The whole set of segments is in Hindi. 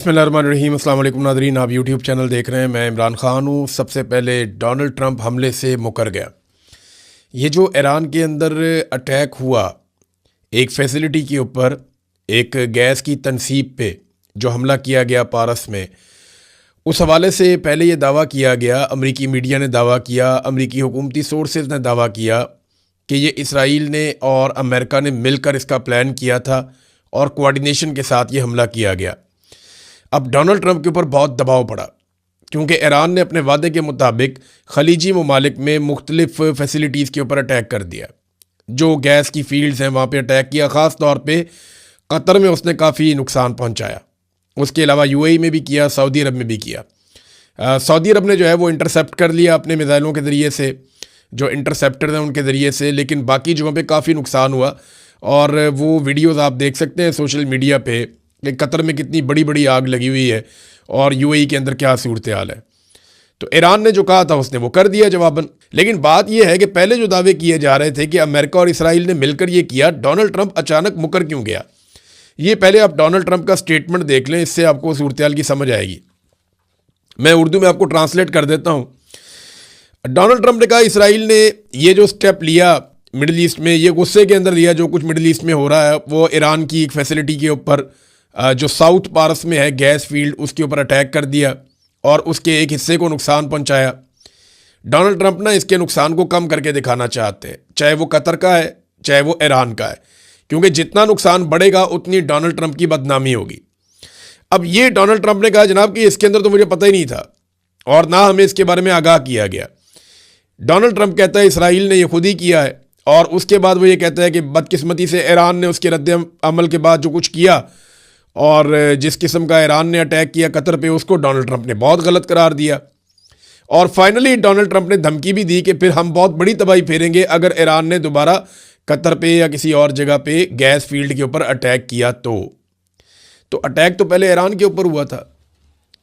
बिस्मिल्लाहिर्रहमानिर्रहीम। अस्सलाम वालेकुम नाज़रीन, आप यूट्यूब चैनल देख रहे हैं। मैं इमरान ख़ान हूँ। सबसे पहले डोनाल्ड ट्रंप हमले से मुकर गया। ये जो ईरान के अंदर अटैक हुआ एक फैसिलिटी के ऊपर, एक गैस की तनसीब पे जो हमला किया गया पारस में, उस हवाले से पहले ये दावा किया गया, अमरीकी मीडिया ने दावा किया, अमरीकी हुकूमती सोर्सेज ने दावा किया कि ये इसराइल ने और अमेरिका ने मिलकर इसका प्लान किया था और कोऑर्डिनेशन के साथ ये हमला किया गया। अब डोनाल्ड ट्रंप के ऊपर बहुत दबाव पड़ा क्योंकि ईरान ने अपने वादे के मुताबिक खलीजी ममालिक में मुख्तलिफ फैसिलिटीज़ के ऊपर अटैक कर दिया। जो गैस की फील्ड्स हैं वहाँ पे अटैक किया। ख़ास तौर पे कतर में उसने काफ़ी नुकसान पहुँचाया। उसके अलावा यूएई में भी किया, सऊदी अरब में भी किया। सऊदी अरब ने जो है वो इंटरसेप्ट कर लिया अपने मिसाइलों के ज़रिए से, जो इंटरसेप्टर हैं उनके ज़रिए से, लेकिन बाकी जगहों पे काफ़ी नुकसान हुआ। और वो वीडियोस आप देख सकते हैं सोशल मीडिया पे कि कतर में कितनी बड़ी बड़ी आग लगी हुई है और यूएई के अंदर क्या सूरत हाल है। तो ईरान ने जो कहा था उसने वो कर दिया जवाबन। लेकिन बात यह है कि पहले जो दावे किए जा रहे थे कि अमेरिका और इसराइल ने मिलकर ये किया, डोनाल्ड ट्रंप अचानक मुकर क्यों गया? ये पहले आप डोनाल्ड ट्रंप का स्टेटमेंट देख लें, इससे आपको सूरत हाल की समझ आएगी। मैं उर्दू में आपको ट्रांसलेट कर देता हूँ। डोनाल्ड ट्रंप ने कहा इसराइल ने ये जो स्टेप लिया मिडिल ईस्ट में, ये गुस्से के अंदर लिया। जो कुछ मिडिल ईस्ट में हो रहा है वो ईरान की एक फैसिलिटी के ऊपर जो साउथ पारस में है गैस फील्ड, उसके ऊपर अटैक कर दिया और उसके एक हिस्से को नुकसान पहुंचाया। डोनाल्ड ट्रंप ना इसके नुकसान को कम करके दिखाना चाहते हैं, चाहे वो कतर का है चाहे वो ईरान का है, क्योंकि जितना नुकसान बढ़ेगा उतनी डोनाल्ड ट्रंप की बदनामी होगी। अब ये डोनाल्ड ट्रंप ने कहा जनाब कि इसके अंदर तो मुझे पता ही नहीं था और ना हमें इसके बारे में आगाह किया गया। डोनाल्ड ट्रंप कहता है इसराइल ने ये खुद ही किया है, और उसके बाद वो ये कहता है कि बदकिस्मती से ईरान ने उसके रद्द अमल के बाद जो कुछ किया और जिस किस्म का ईरान ने अटैक किया कतर पे, उसको डोनाल्ड ट्रंप ने बहुत गलत करार दिया। और फाइनली डोनाल्ड ट्रंप ने धमकी भी दी कि फिर हम बहुत बड़ी तबाही फेरेंगे अगर ईरान ने दोबारा कतर पे या किसी और जगह पे गैस फील्ड के ऊपर अटैक किया तो अटैक तो पहले ईरान के ऊपर हुआ था,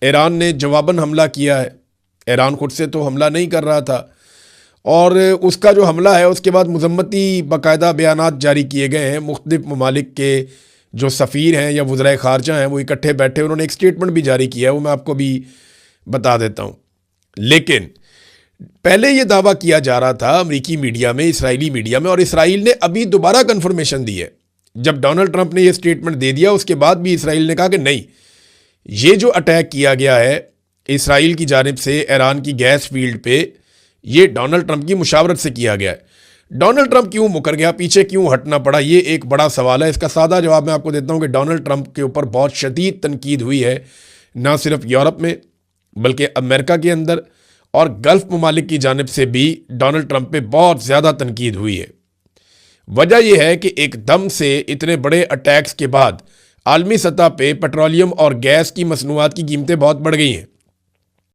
ईरान ने जवाबन हमला किया है। ईरान खुद से तो हमला नहीं कर रहा था, और उसका जो हमला है उसके बाद मजम्मती बाकायदा बयानात जारी किए गए हैं। मुख्तलिफ ममालिक के जो सफ़ीर हैं या वज़राए ख़ारजा हैं वो इकट्ठे बैठे, उन्होंने एक स्टेटमेंट भी जारी किया है, वो मैं आपको भी बता देता हूँ। लेकिन पहले ये दावा किया जा रहा था अमरीकी मीडिया में, इसराइली मीडिया में, और इसराइल ने अभी दोबारा कन्फर्मेशन दी है। जब डोनाल्ड ट्रंप ने ये स्टेटमेंट दे दिया उसके बाद भी इसराइल ने कहा कि नहीं, ये जो अटैक किया गया है इसराइल की जानिब से ईरान की गैस फील्ड पे, ये डोनाल्ड ट्रंप की मुशावरत से किया गया है। डोनाल्ड ट्रंप क्यों मुकर गया, पीछे क्यों हटना पड़ा, ये एक बड़ा सवाल है। इसका सादा जवाब मैं आपको देता हूं कि डोनाल्ड ट्रंप के ऊपर बहुत शदीद तनकीद हुई है, ना सिर्फ यूरोप में बल्कि अमेरिका के अंदर और गल्फ ममालिक की जानिब से भी डोनाल्ड ट्रंप पे बहुत ज़्यादा तनकीद हुई है। वजह यह है कि एकदम से इतने बड़े अटैक्स के बाद आलमी सतह पे पेट्रोलियम और गैस की मसनूआत की कीमतें बहुत बढ़ गई हैं।